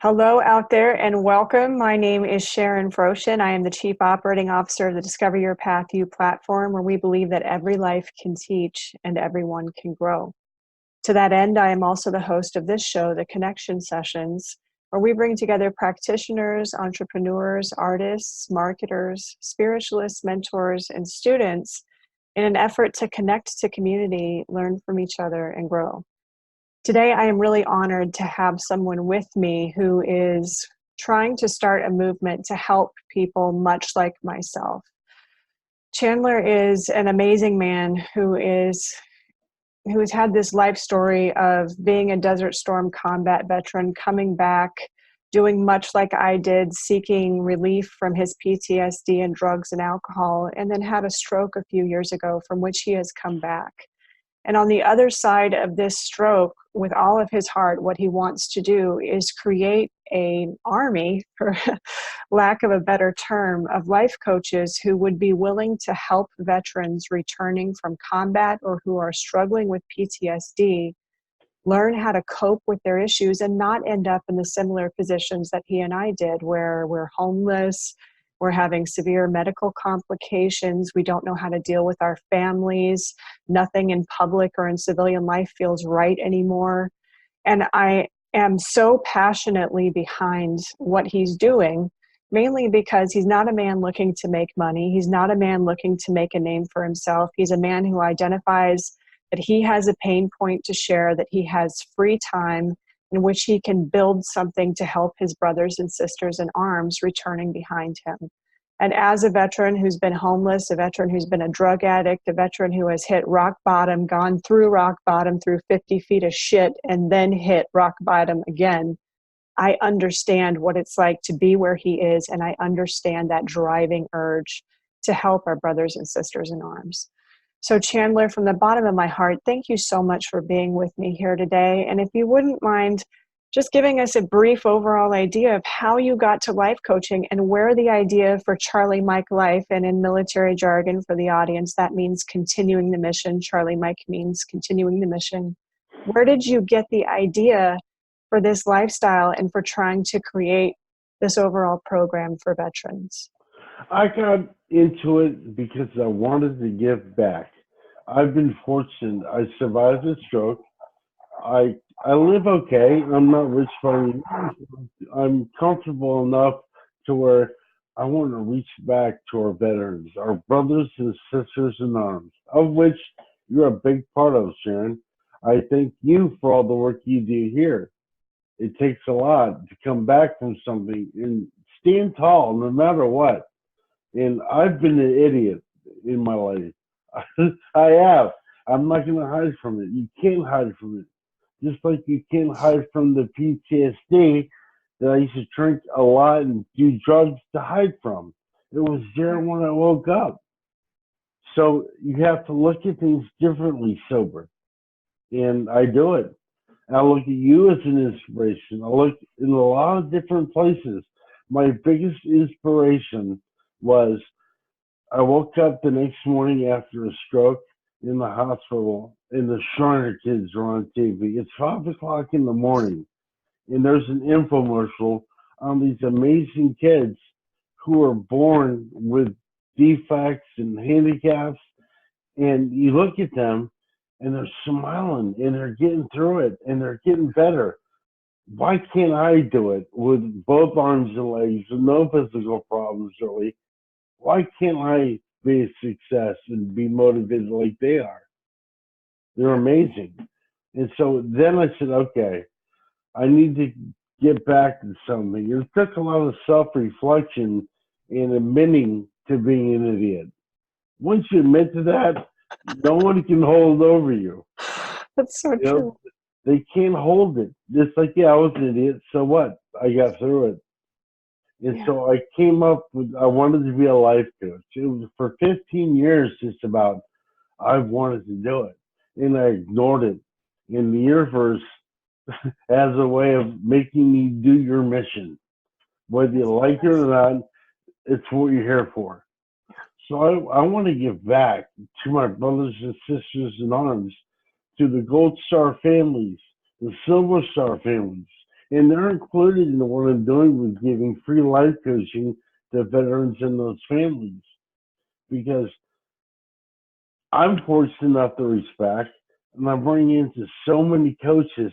Hello out there and welcome. My name is Sharon Froshin. I am the Chief Operating Officer of the Discover Your Path U platform, where we believe that every life can teach and everyone can grow. To that end, I am also the host of this show, The Connection Sessions, where we bring together practitioners, entrepreneurs, artists, marketers, spiritualists, mentors, and students in an effort to connect to community, learn from each other, and grow. Today, I am really honored to have someone with me who is trying to start a movement to help people much like myself. Chandler is an amazing man who has had this life story of being a Desert Storm combat veteran, coming back, doing much like I did, seeking relief from his PTSD and drugs and alcohol, and then had a stroke a few years ago from which he has come back. And on the other side of this stroke, with all of his heart, what he wants to do is create an army, for lack of a better term, of life coaches who would be willing to help veterans returning from combat or who are struggling with PTSD learn how to cope with their issues and not end up in the similar positions that he and I did, where we're homeless, we're having severe medical complications, we don't know how to deal with our families, nothing in public or in civilian life feels right anymore. And I am so passionately behind what he's doing, mainly because he's not a man looking to make money. He's not a man looking to make a name for himself. He's a man who identifies that he has a pain point to share, that he has free time in which he can build something to help his brothers and sisters in arms returning behind him. And as a veteran who's been homeless, a veteran who's been a drug addict, a veteran who has hit rock bottom, gone through rock bottom, through 50 feet of shit, and then hit rock bottom again, I understand what it's like to be where he is, and I understand that driving urge to help our brothers and sisters in arms. So Chandler, from the bottom of my heart, thank you so much for being with me here today. And if you wouldn't mind just giving us a brief overall idea of how you got to life coaching and where the idea for Charlie Mike Life, and in military jargon for the audience, that means continuing the mission. Charlie Mike means continuing the mission. Where did you get the idea for this lifestyle and for trying to create this overall program for veterans? I got into it because I wanted to give back. I've been fortunate. I survived a stroke. I live okay. I'm not rich by any means. I'm comfortable enough to where I want to reach back to our veterans, our brothers and sisters in arms, of which you're a big part of, Sharon. I thank you for all the work you do here. It takes a lot to come back from something and stand tall no matter what. And I've been an idiot in my life. I have. I'm not going to hide from it. You can't hide from it. Just like you can't hide from the PTSD that I used to drink a lot and do drugs to hide from. It was there when I woke up. So you have to look at things differently sober. And I do it. And I look at you as an inspiration. I look in a lot of different places. My biggest inspiration was I woke up the next morning after a stroke in the hospital, and the Shriner kids are on TV. It's 5 o'clock in the morning, and there's an infomercial on these amazing kids who are born with defects and handicaps, and you look at them, and they're smiling, and they're getting through it, and they're getting better. Why can't I do it with both arms and legs and no physical problems, really? Why can't I be a success and be motivated like they are? They're amazing. And so then I said, okay, I need to get back to something. It took a lot of self-reflection and admitting to being an idiot. Once you admit to that, no one can hold over you. That's so true. They can't hold it. Just like, yeah, I was an idiot. So what? I got through it. And so I came up with, I wanted to be a life coach. It was for 15 years, just about, I wanted to do it. And I ignored it. And the universe has a way of making me do your mission. Whether you like it or not, it's what you're here for. So I want to give back to my brothers and sisters in arms, to the Gold Star families, the Silver Star families, And they're included in what I'm doing with giving free life coaching to veterans and those families. Because I'm fortunate enough to respect, and I'm bringing into so many coaches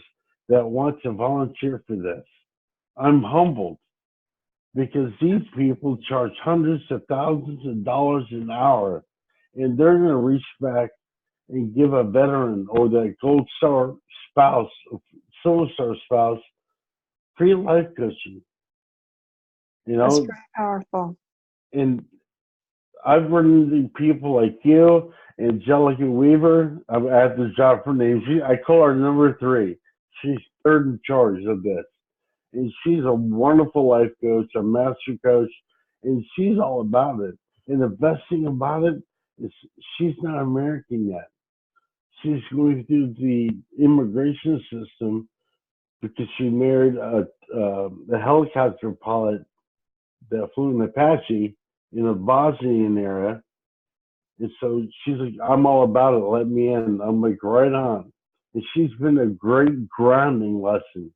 that want to volunteer for this. I'm humbled because these people charge hundreds of thousands of dollars an hour, and they're going to reach back and give a veteran or that gold star spouse, silver star spouse, free life coaching. You That's know, very powerful. and I've run into people like you, Angelica Weaver. I'm at the job for names. I call her number three. She's third in charge of this. And she's a wonderful life coach, a master coach, and she's all about it. And the best thing about it is she's not American yet. She's going through the immigration system because she married a helicopter pilot that flew an Apache in the Bosnian area. And so she's like, I'm all about it. Let me in. I'm like, right on. And she's been a great grounding lesson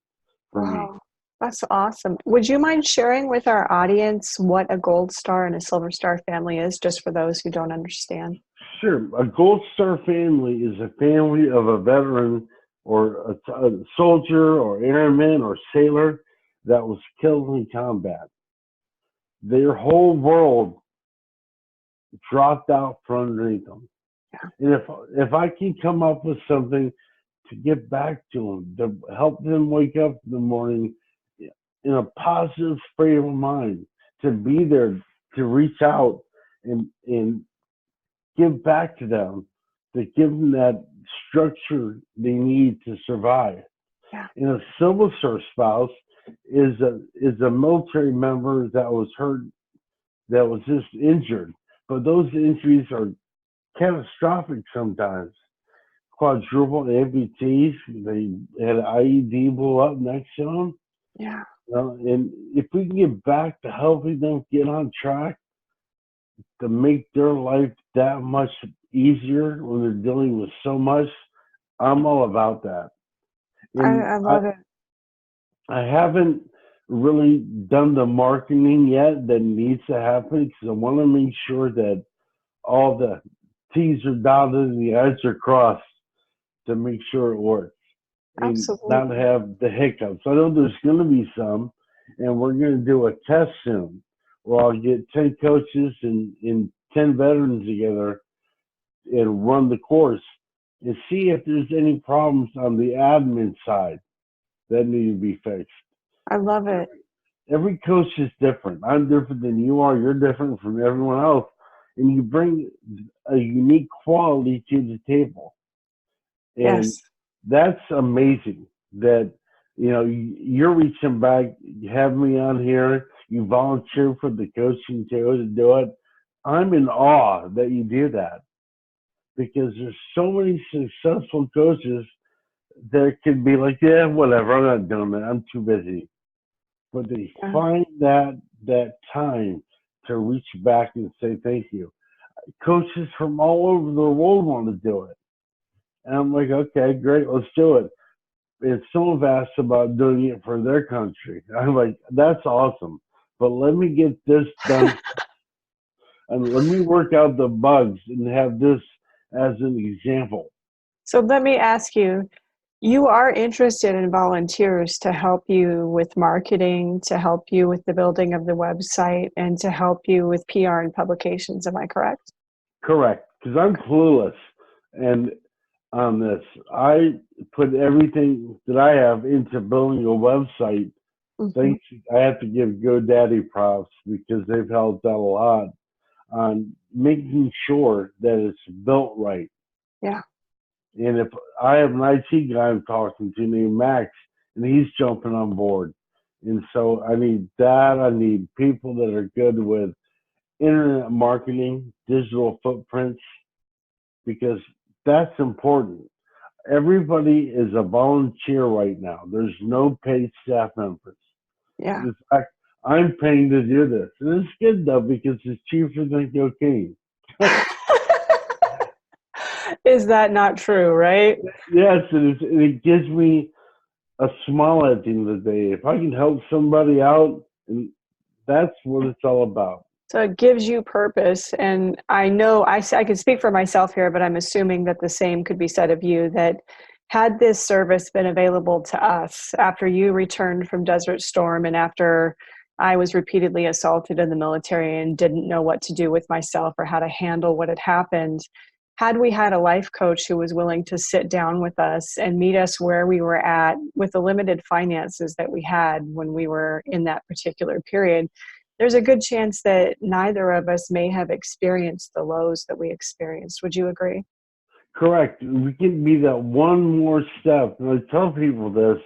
for me. Wow, that's awesome. Would you mind sharing with our audience what a gold star and a silver star family is, just for those who don't understand? Sure. A Gold Star family is a family of a veteran or a soldier or airman or sailor that was killed in combat. Their whole world dropped out from underneath them. Yeah. And if I can come up with something to get back to them, to help them wake up in the morning in a positive frame of mind, to be there, to reach out and give back to them, to give them that structure they need to survive. Yeah. And a Silver Star spouse is a military member that was hurt, that was just injured. But those injuries are catastrophic sometimes. Quadruple amputees, they had an IED blow up next to them. Yeah. And if we can get back to helping them get on track to make their life that much easier when they're dealing with so much, I'm all about that. And I love it. I haven't really done the marketing yet that needs to happen because I want to make sure that all the T's are dotted and the I's are crossed to make sure it works and not Absolutely. have the hiccups. I know there's going to be some, and we're going to do a test soon where I'll get 10 coaches and 10 veterans together and run the course and see if there's any problems on the admin side that need to be fixed. I love it. Every coach is different. I'm different than you are. You're different from everyone else. And you bring a unique quality to the table. And Yes. that's amazing that, you know, you're reaching back, you have me on here, you volunteer for the coaching too to do it. I'm in awe that you do that because there's so many successful coaches that could be like, yeah, whatever, I'm not doing that. I'm too busy. But they Yeah. find that time to reach back and say thank you. Coaches from all over the world want to do it. And I'm like, okay, great, let's do it. And some have asked about doing it for their country. I'm like, that's awesome. But let me get this done and let me work out the bugs and have this as an example. So let me ask you, you are interested in volunteers to help you with marketing, to help you with the building of the website, and to help you with PR and publications. Am I correct? Correct. Because I'm clueless. And on this, I put everything that I have into building a website. Mm-hmm. Thanks. I have to give GoDaddy props because they've helped out a lot on making sure that it's built right. Yeah. And if I have an IT guy I'm talking to named Max, and he's jumping on board. And so I need that. I need people that are good with internet marketing, digital footprints, because that's important. Everybody is a volunteer right now. There's no paid staff members. Yeah. In fact, I'm paying to do this. And it's good though because it's cheaper than cocaine. Is that not true, right? Yes, it is. It gives me a smile at the end of the day. If I can help somebody out, and that's what it's all about. So it gives you purpose. And I know I can speak for myself here, but I'm assuming that the same could be said of you, that had this service been available to us after you returned from Desert Storm and after I was repeatedly assaulted in the military and didn't know what to do with myself or how to handle what had happened, had we had a life coach who was willing to sit down with us and meet us where we were at with the limited finances that we had when we were in that particular period, there's a good chance that neither of us may have experienced the lows that we experienced. Would you agree? Correct. We can be that one more step. And I tell people this,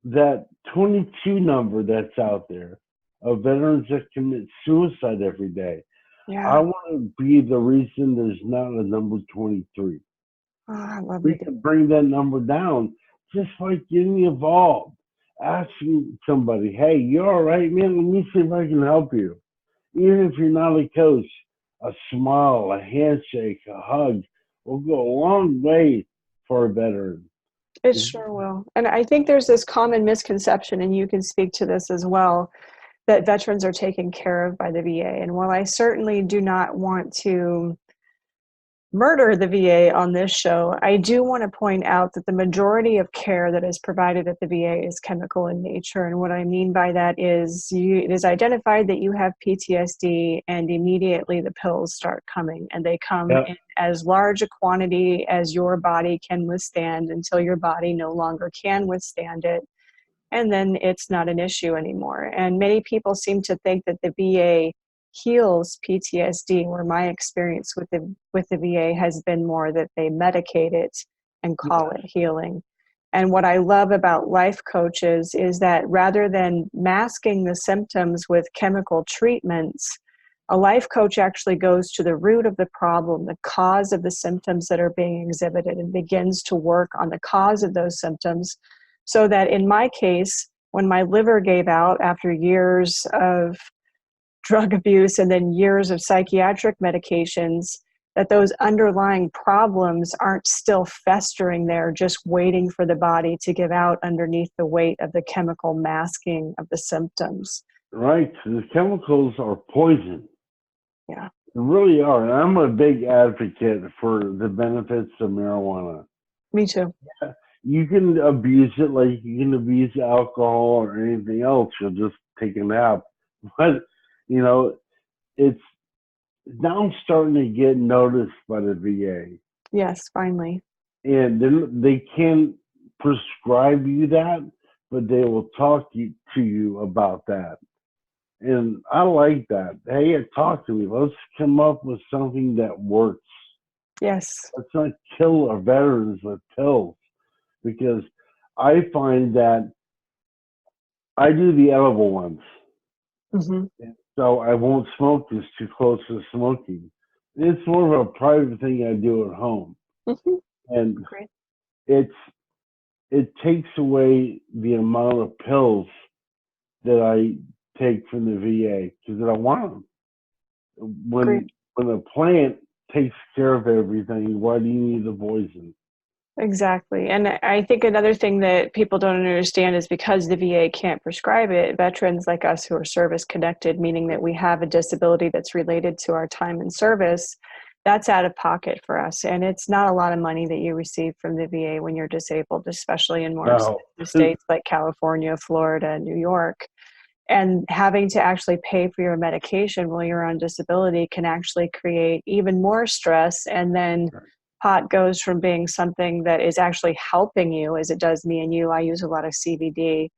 that 22 number that's out there of veterans that commit suicide every day. I Yeah. want to be the reason there's not a number 23. Oh, I love We you. can bring that number down just by getting involved, asking somebody, hey, you all right, man? Let me see if I can help you. Even if you're not a coach, a smile, a handshake, a hug will go a long way for a veteran. It sure will. And I think there's this common misconception, and you can speak to this as well, that veterans are taken care of by the VA. And while I certainly do not want to murder the VA on this show, I do want to point out that the majority of care that is provided at the VA is chemical in nature. And what I mean by that is it is identified that you have PTSD and immediately the pills start coming, and they come Yeah, in as large a quantity as your body can withstand until your body no longer can withstand it. And then it's not an issue anymore. And many people seem to think that the VA heals PTSD, where my experience with the VA has been more that they medicate it and call yeah, it healing. And what I love about life coaches is that rather than masking the symptoms with chemical treatments, a life coach actually goes to the root of the problem, the cause of the symptoms that are being exhibited, and begins to work on the cause of those symptoms. So that in my case, when my liver gave out after years of drug abuse and then years of psychiatric medications, that those underlying problems aren't still festering there, just waiting for the body to give out underneath the weight of the chemical masking of the symptoms. right. The chemicals are poison. Yeah, They really are. And I'm a big advocate for the benefits of marijuana. me too. You can abuse it like you can abuse alcohol or anything else. You'll just take a nap. But, you know, it's now starting to get noticed by the VA. Yes, finally. And then they can't prescribe you that, but they will talk to you about that. And I like that. Hey, talk to me. Let's come up with something that works. Yes. Let's not kill our veterans with pills, because I find that I do the edible ones. Hmm. So I won't smoke this too close to smoking. It's more of a private thing I do at home. Hmm. And Great. it's it takes away the amount of pills that I take from the VA because I don't want them. Great. When a plant takes care of everything, why do you need the poison? Exactly. And I think another thing that people don't understand is because the VA can't prescribe it, veterans like us who are service connected, meaning that we have a disability that's related to our time in service, that's out of pocket for us. And it's not a lot of money that you receive from the VA when you're disabled, especially in more No, expensive states like California, Florida, New York. And having to actually pay for your medication while you're on disability can actually create even more stress. And then pot goes from being something that is actually helping you, as it does me and you. I use a lot of CBD,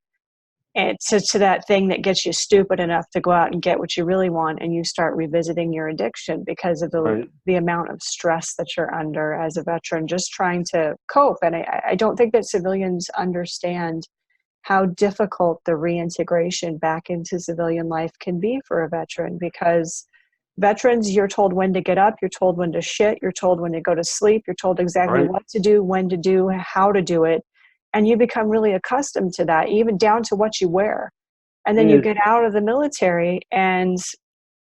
and to that thing that gets you stupid enough to go out and get what you really want, and you start revisiting your addiction because of right? the amount of stress that you're under as a veteran, just trying to cope. And I don't think that civilians understand how difficult the reintegration back into civilian life can be for a veteran, because veterans, you're told when to get up, you're told when to shit, you're told when to go to sleep, you're told exactly Right? what to do, when to do, how to do it. And you become really accustomed to that, even down to what you wear. And then you It's get out of the military and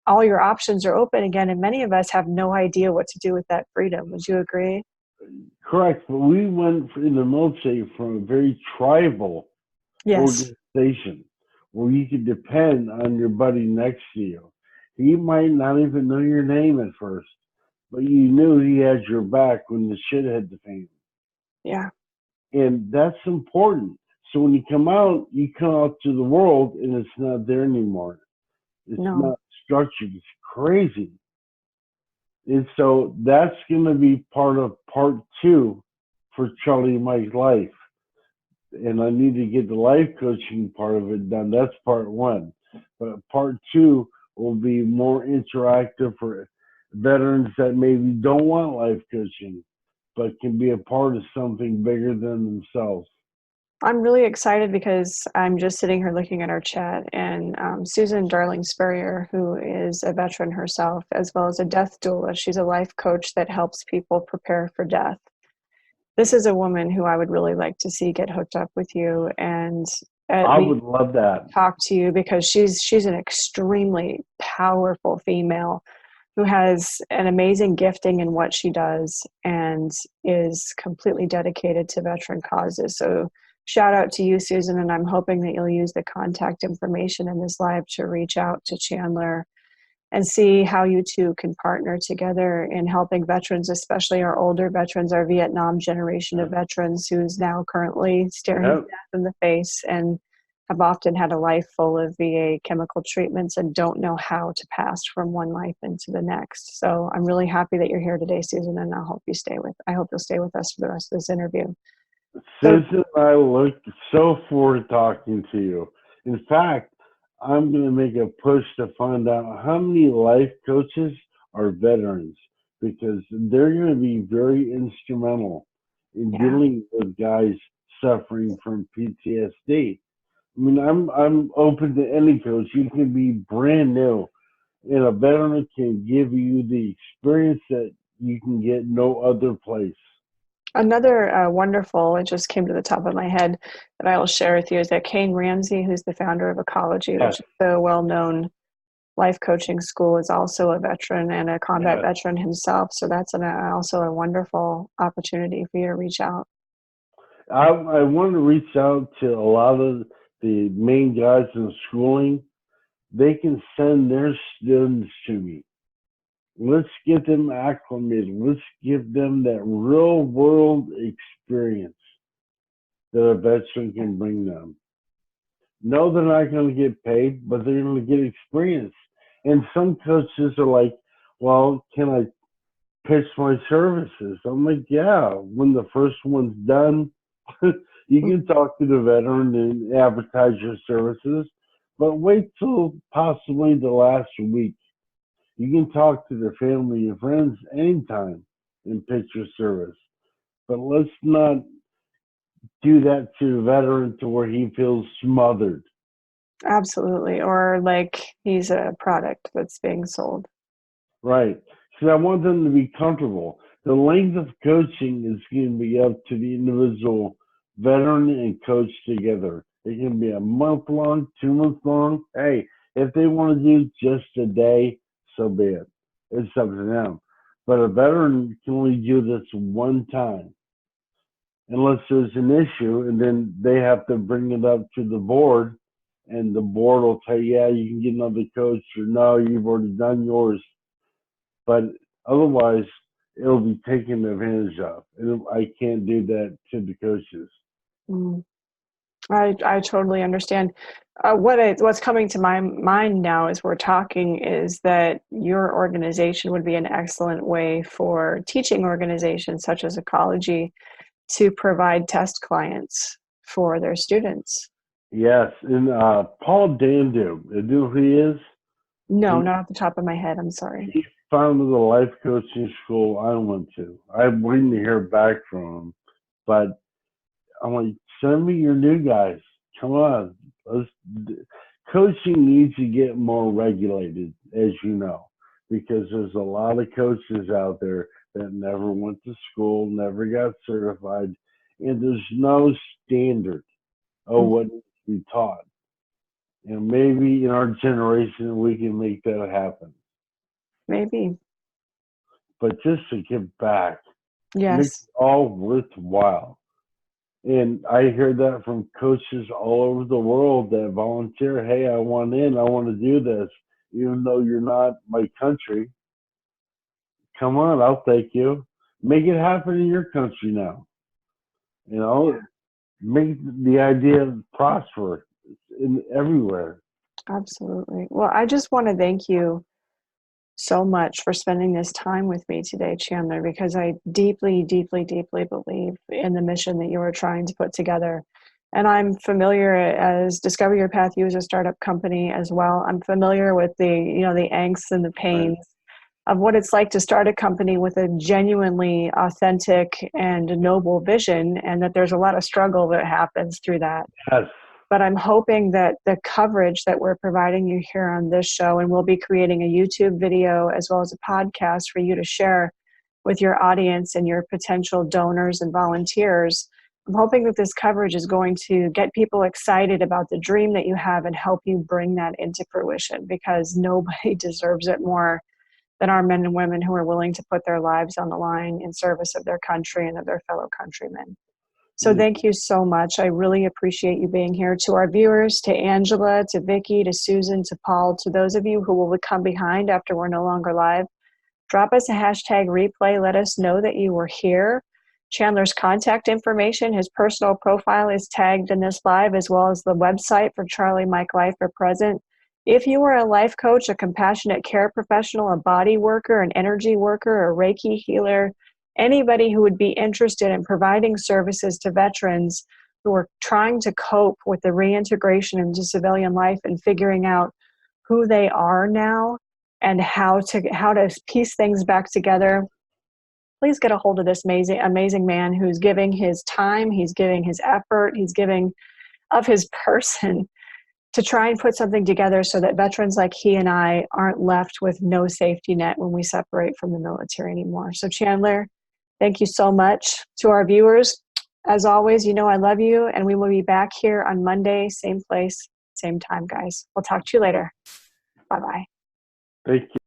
all your options are open again. And many of us have no idea what to do with that freedom. Would you agree? Correct, but we went in the military from a very tribal Yes. organization where you could depend on your buddy next to you. He might not even know your name at first, but you knew he had your back when the shit hit the fan. Yeah. And that's important. So when you come out to the world and it's not there anymore. It's No. not structured. It's crazy. And so that's going to be part of part two for Charlie and Mike's life. And I need to get the life coaching part of it done. That's part one. But part two will be more interactive for veterans that maybe don't want life coaching, but can be a part of something bigger than themselves. I'm really excited because I'm just sitting here looking at our chat, and Susan Darling Spurrier, who is a veteran herself, as well as a death doula, she's a life coach that helps people prepare for death. This is a woman who I would really like to see get hooked up with you and at I least would love that. talk to you, because she's an extremely powerful female who has an amazing gifting in what she does and is completely dedicated to veteran causes. So shout out to you, Susan, and I'm hoping that you'll use the contact information in this live to reach out to Chandler and see how you two can partner together in helping veterans, especially our older veterans, our Vietnam generation of veterans who's now currently staring Yep. death in the face and have often had a life full of VA chemical treatments and don't know how to pass from one life into the next. So I'm really happy that you're here today, Susan, and I hope you'll stay with us for the rest of this interview. So Susan, I look so forward to talking to you. In fact, I'm going to make a push to find out how many life coaches are veterans because they're going to be very instrumental in yeah, dealing with guys suffering from PTSD. I mean, I'm open to any coach. You can be brand new, and a veteran can give you the experience that you can get no other place. another wonderful, it just came to the top of my head that I will share with you is that Kane Ramsey, who's the founder of Ecology, Yes, which is the well-known life coaching school, is also a veteran and a combat yes. veteran himself. So that's also a wonderful opportunity for you to reach out. I want to reach out to a lot of the main guys in schooling. They can send their students to me. Let's get them acclimated. Let's give them that real world experience that a veteran can bring them. No, they're not going to get paid, but they're going to get experience. And some coaches are like, well, can I pitch my services? I'm like, yeah, when the first one's done, you can talk to the veteran and advertise your services, but wait till possibly the last week. You can talk to the family and friends anytime and pitch your service. But let's not do that to the veteran to where he feels smothered. Absolutely. Or like he's a product that's being sold. Right. Because I want them to be comfortable. The length of coaching is going to be up to the individual veteran and coach together. It can be a month long, 2 months long. Hey, if they want to do just a day, so be it. It's up to them. But a veteran can only do this one time unless there's an issue, and then they have to bring it up to the board, and the board will tell you, yeah, you can get another coach, or no, you've already done yours. But otherwise, it'll be taken advantage of. And I can't do that to the coaches. Mm. I totally understand. What's coming to my mind now as we're talking is that your organization would be an excellent way for teaching organizations such as Ecology to provide test clients for their students. Yes, and Paul Dandu, you know who he is? No, He, not off the top of my head. I'm sorry. he founded the life coaching school I went to. I'm waiting to hear back from him, but I'm like, send me your new guys. Come on, let's. Coaching needs to get more regulated, as you know, because there's a lot of coaches out there that never went to school, never got certified, and there's no standard of Mm, what needs to be taught. And maybe in our generation we can make that happen. maybe. But just to give back, Makes Yes. it all worthwhile. And I hear that from coaches all over the world that volunteer. Hey, I want in. I want to do this, even though you're not my country. Come on, I'll take you. Make it happen in your country now. You know, make the idea prosper in everywhere. Absolutely. Well, I just want to thank you so much for spending this time with me today, Chandler, because I deeply, deeply, deeply believe in the mission that you are trying to put together. And I'm familiar, as Discover Your Path U is a startup company as well. I'm familiar with the, the angst and the Right. pains of what it's like to start a company with a genuinely authentic and noble vision, and that there's a lot of struggle that happens through that. Yes. But I'm hoping that the coverage that we're providing you here on this show, and we'll be creating a YouTube video as well as a podcast for you to share with your audience and your potential donors and volunteers. I'm hoping that this coverage is going to get people excited about the dream that you have and help you bring that into fruition, because nobody deserves it more than our men and women who are willing to put their lives on the line in service of their country and of their fellow countrymen. So thank you so much. I really appreciate you being here. To our viewers, to Angela, to Vicky, to Susan, to Paul, to those of you who will come behind after we're no longer live, drop us a hashtag replay. Let us know that you were here. Chandler's contact information, his personal profile is tagged in this live, as well as the website for Charlie Mike Life or Present. If you are a life coach, a compassionate care professional, a body worker, an energy worker, a Reiki healer, anybody who would be interested in providing services to veterans who are trying to cope with the reintegration into civilian life and figuring out who they are now and how to piece things back together, please get a hold of this amazing man who's giving his time, he's giving his effort, he's giving of his person to try and put something together so that veterans like he and I aren't left with no safety net when we separate from the military anymore. So Chandler, thank you so much. To our viewers, as always, I love you, and we will be back here on Monday, same place, same time, guys. We'll talk to you later. Bye-bye. Thank you.